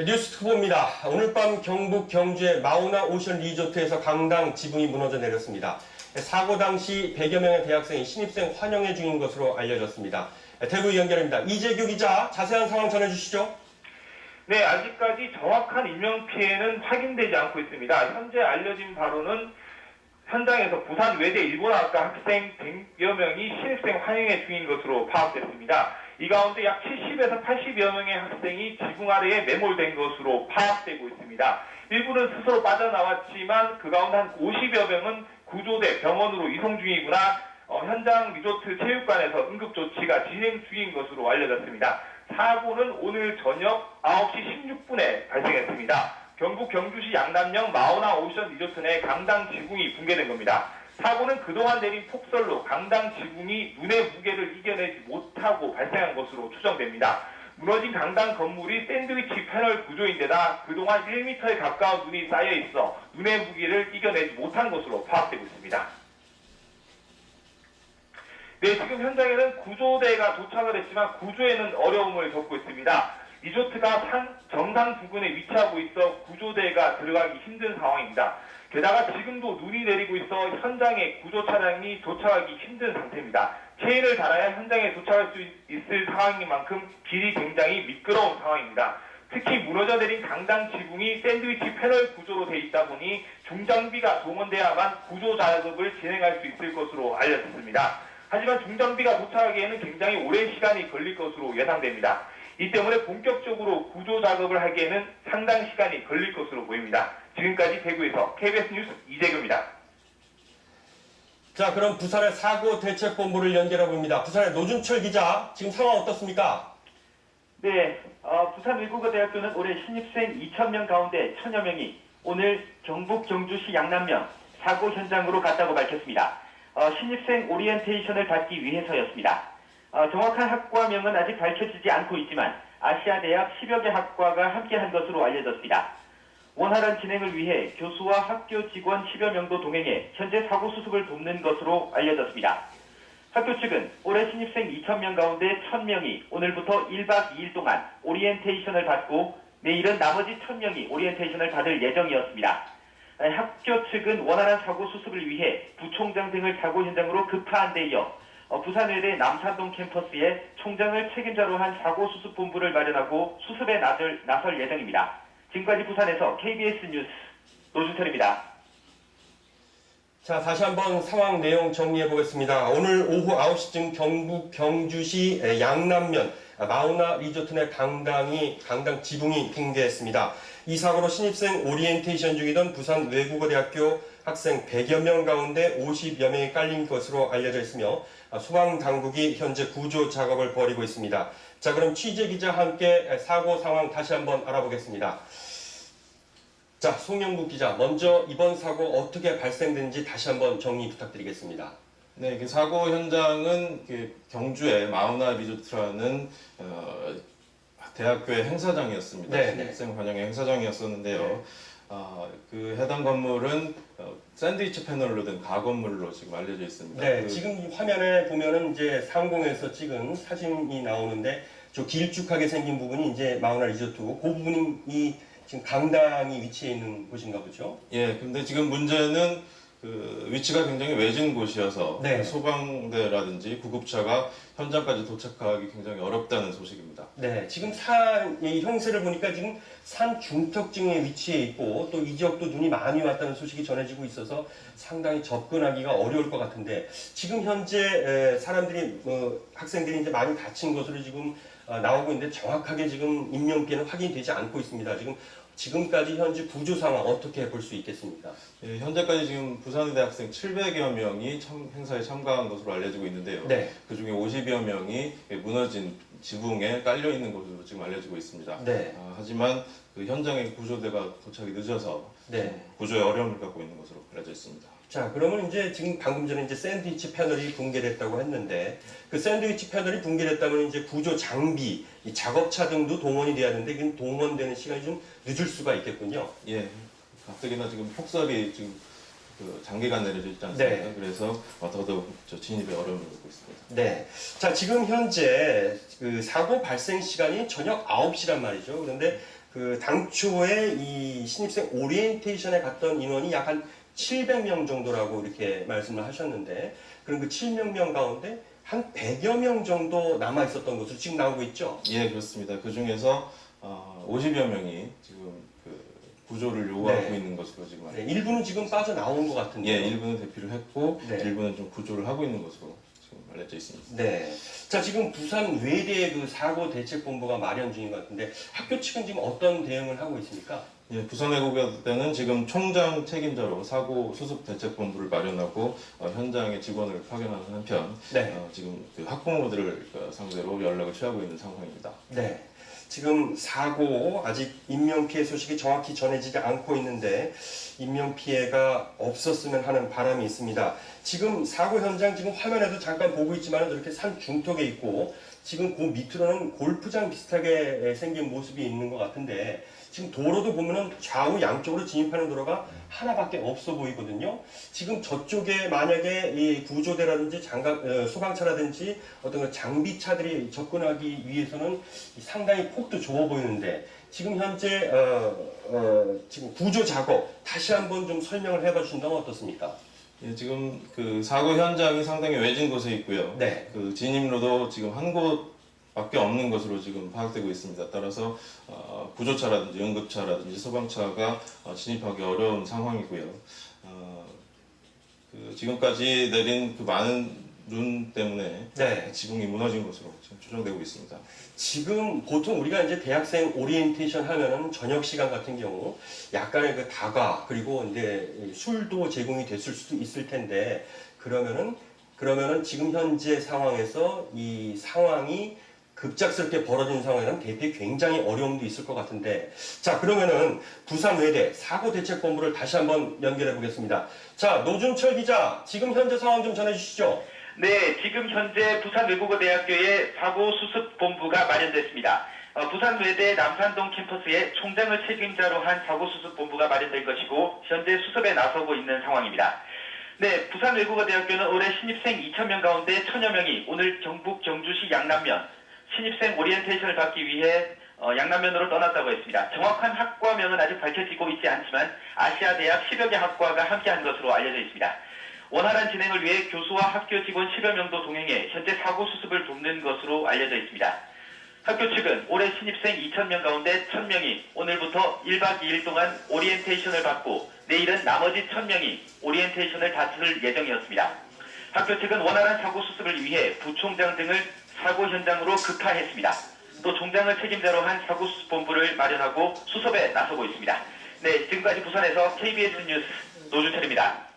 뉴스 특보입니다. 오늘 밤 경북 경주의 마우나 오션 리조트에서 강당 지붕이 무너져 내렸습니다. 사고 당시 100여 명의 대학생이 신입생 환영회 중인 것으로 알려졌습니다. 대구 연결입니다. 이재규 기자, 자세한 상황 전해주시죠. 네, 아직까지 정확한 인명피해는 확인되지 않고 있습니다. 현재 알려진 바로는 현장에서 부산 외대 일본어학과 학생 100여 명이 신입생 환영회 중인 것으로 파악됐습니다. 이 가운데 약 70에서 80여 명의 학생이 지붕 아래에 매몰된 것으로 파악되고 있습니다. 일부는 스스로 빠져나왔지만 그 가운데 한 50여 명은 구조대 병원으로 이송 중이구나 현장 리조트 체육관에서 응급조치가 진행 중인 것으로 알려졌습니다. 사고는 오늘 저녁 9시 16분에 발생했습니다. 경북 경주시 양남면 마우나 오션 리조트 내 강당 지붕이 붕괴된 겁니다. 사고는 그동안 내린 폭설로 강당 지붕이 눈의 무게를 이겨내지 못하고 발생한 것으로 추정됩니다. 무너진 강당 건물이 샌드위치 패널 구조인데다 그동안 1m에 가까운 눈이 쌓여 있어 눈의 무게를 이겨내지 못한 것으로 파악되고 있습니다. 네, 지금 현장에는 구조대가 도착을 했지만 구조에는 어려움을 겪고 있습니다. 리조트가 정상 부근에 위치하고 있어 구조대가 들어가기 힘든 상황입니다. 게다가 지금도 눈이 내리고 있어 현장에 구조 차량이 도착하기 힘든 상태입니다. 체인을 달아야 현장에 도착할 수 있을 상황인 만큼 길이 굉장히 미끄러운 상황입니다. 특히 무너져 내린 강당 지붕이 샌드위치 패널 구조로 되어 있다 보니 중장비가 동원돼야만 구조 작업을 진행할 수 있을 것으로 알려졌습니다. 하지만 중장비가 도착하기에는 굉장히 오랜 시간이 걸릴 것으로 예상됩니다. 이 때문에 본격적으로 구조 작업을 하기에는 상당 시간이 걸릴 것으로 보입니다. 지금까지 대구에서 KBS 뉴스 이재규입니다. 자, 그럼 부산의 사고 대책본부를 연결해봅니다. 부산의 노준철 기자, 지금 상황 어떻습니까? 네, 부산 외국어대학교는 올해 신입생 2,000명 가운데 1,000여 명이 오늘 경북 경주시 양남면 사고 현장으로 갔다고 밝혔습니다. 신입생 오리엔테이션을 받기 위해서였습니다. 정확한 학과명은 아직 밝혀지지 않고 있지만 아시아대학 10여 개 학과가 함께한 것으로 알려졌습니다. 원활한 진행을 위해 교수와 학교 직원 10여 명도 동행해 현재 사고 수습을 돕는 것으로 알려졌습니다. 학교 측은 올해 신입생 2,000명 가운데 1,000명이 오늘부터 1박 2일 동안 오리엔테이션을 받고 내일은 나머지 1,000명이 오리엔테이션을 받을 예정이었습니다. 학교 측은 원활한 사고 수습을 위해 부총장 등을 사고 현장으로 급파한 데 이어 부산외대 남산동 캠퍼스에 총장을 책임자로 한 사고수습본부를 마련하고 수습에 나설 예정입니다. 지금까지 부산에서 KBS 뉴스 노준철입니다. 자, 다시 한번 상황 내용 정리해 보겠습니다. 오늘 오후 9시쯤 경북 경주시 양남면 마우나 리조트 내 강당 지붕이 붕괴했습니다. 이 사고로 신입생 오리엔테이션 중이던 부산 외국어대학교 학생 100여 명 가운데 50여 명이 깔린 것으로 알려져 있으며 소방당국이 현재 구조 작업을 벌이고 있습니다. 자, 그럼 취재 기자와 함께 사고 상황 다시 한번 알아보겠습니다. 자, 송영국 기자, 먼저 이번 사고 어떻게 발생된지 다시 한번 정리 부탁드리겠습니다. 네, 사고 현장은 경주의 마우나 리조트라는 대학교의 행사장이었습니다. 네, 신입생 환영회 행사장이었었는데요. 네. 그 해당 건물은 샌드위치 패널로 된 가건물로 지금 알려져 있습니다. 네, 지금 화면에 보면은 이제 상공에서 찍은 사진이 나오는데 저 길쭉하게 생긴 부분이 이제 마우나 리조트고 그 부분이 지금 강당이 위치해 있는 곳인가 보죠? 예, 근데 지금 문제는 그 위치가 굉장히 외진 곳이어서 네. 소방대라든지 구급차가 현장까지 도착하기 굉장히 어렵다는 소식입니다. 네, 지금 이 형세를 보니까 지금 산 중턱층에 위치해 있고 또 이 지역도 눈이 많이 왔다는 소식이 전해지고 있어서 상당히 접근하기가 어려울 것 같은데 지금 현재 사람들이 학생들이 이제 많이 다친 것으로 지금 나오고 있는데 정확하게 지금 인명피해는 확인되지 않고 있습니다. 지금까지 현재 구조 상황 어떻게 볼 수 있겠습니까? 예, 현재까지 지금 부산의대 학생 700여 명이 행사에 참가한 것으로 알려지고 있는데요. 네. 그 중에 50여 명이 무너진 지붕에 깔려 있는 것으로 지금 알려지고 있습니다. 네. 하지만 그 현장에 구조대가 도착이 늦어서 네. 구조에 어려움을 갖고 있는 것으로 알려져 있습니다. 자, 그러면 이제 지금 방금 전에 이제 샌드위치 패널이 붕괴됐다고 했는데 그 샌드위치 패널이 붕괴됐다면 이제 구조 장비, 이 작업차 등도 동원이 돼야 되는데 그 동원되는 시간이 좀 늦을 수가 있겠군요. 예, 가뜩이나 지금 폭설이 지금 장기간 내려져 있지 않습니까? 네. 그래서 더더욱 진입에 어려움을 겪고 있습니다. 네. 자, 지금 현재 그 사고 발생 시간이 저녁 9시란 말이죠. 그런데 그 당초에 이 신입생 오리엔테이션에 갔던 인원이 약 한 700명 정도라고 이렇게 말씀을 하셨는데 그럼 그 700명 가운데 한 100여 명 정도 남아 있었던 것으로 지금 나오고 있죠? 예, 그렇습니다. 그 중에서 50여 명이 지금 그 구조를 요구하고 네. 있는 것으로 지금 네, 일부는 지금 빠져나온 것 같은데요. 예, 일부는 대피를 했고 네. 일부는 좀 구조를 하고 있는 것으로 지금 알려져 있습니다. 네. 자, 지금 부산 외대 그 사고 대책본부가 마련 중인 것 같은데 학교 측은 지금 어떤 대응을 하고 있습니까? 예, 부산외고대는 지금 총장 책임자로 사고 수습 대책본부를 마련하고 현장에 직원을 파견하는 한편 네. 지금 그 학부모들을 상대로 연락을 취하고 있는 상황입니다. 네. 지금 사고 아직 인명피해 소식이 정확히 전해지지 않고 있는데 인명피해가 없었으면 하는 바람이 있습니다. 지금 사고 현장 지금 화면에도 잠깐 보고 있지만 이렇게 산 중턱에 있고 지금 그 밑으로는 골프장 비슷하게 생긴 모습이 있는 것 같은데 지금 도로도 보면은 좌우 양쪽으로 진입하는 도로가 하나밖에 없어 보이거든요. 지금 저쪽에 만약에 이 구조대라든지 소방차라든지 어떤 그 장비차들이 접근하기 위해서는 상당히 폭도 좁아 보이는데 지금 현재 지금 구조 작업 다시 한번 좀 설명을 해봐 주신다면 어떻습니까? 예, 지금 그 사고 현장이 상당히 외진 곳에 있고요. 네. 그 진입로도 지금 한 곳밖에 없는 것으로 지금 파악되고 있습니다. 따라서 구조차라든지 응급차라든지 소방차가 진입하기 어려운 상황이고요. 그 지금까지 내린 그 많은 눈 때문에 네. 지붕이 무너진 것으로 지금 추정되고 있습니다. 지금 보통 우리가 이제 대학생 오리엔테이션 하면은 저녁 시간 같은 경우 약간의 그 다과 그리고 이제 술도 제공이 됐을 수도 있을 텐데 그러면은 지금 현재 상황에서 이 상황이 급작스럽게 벌어진 상황에는 대피 굉장히 어려움도 있을 것 같은데 자 그러면은 부산 외대 사고대책본부를 다시 한번 연결해 보겠습니다. 자 노준철 기자 지금 현재 상황 좀 전해주시죠. 네, 지금 현재 부산외국어대학교에 사고수습본부가 마련됐습니다. 부산외대 남산동 캠퍼스에 총장을 책임자로 한 사고수습본부가 마련된 것이고 현재 수습에 나서고 있는 상황입니다. 네, 부산외국어대학교는 올해 신입생 2,000명 가운데 1,000여 명이 오늘 경북 경주시 양남면 신입생 오리엔테이션을 받기 위해 양남면으로 떠났다고 했습니다. 정확한 학과명은 아직 밝혀지고 있지 않지만 아시아대학 10여 개 학과가 함께한 것으로 알려져 있습니다. 원활한 진행을 위해 교수와 학교 직원 10여 명도 동행해 현재 사고 수습을 돕는 것으로 알려져 있습니다. 학교 측은 올해 신입생 2,000명 가운데 1,000명이 오늘부터 1박 2일 동안 오리엔테이션을 받고 내일은 나머지 1,000명이 오리엔테이션을 받을 예정이었습니다. 학교 측은 원활한 사고 수습을 위해 부총장 등을 사고 현장으로 급파했습니다. 또 총장을 책임자로 한 사고 수습본부를 마련하고 수습에 나서고 있습니다. 네, 지금까지 부산에서 KBS 뉴스 노준철입니다.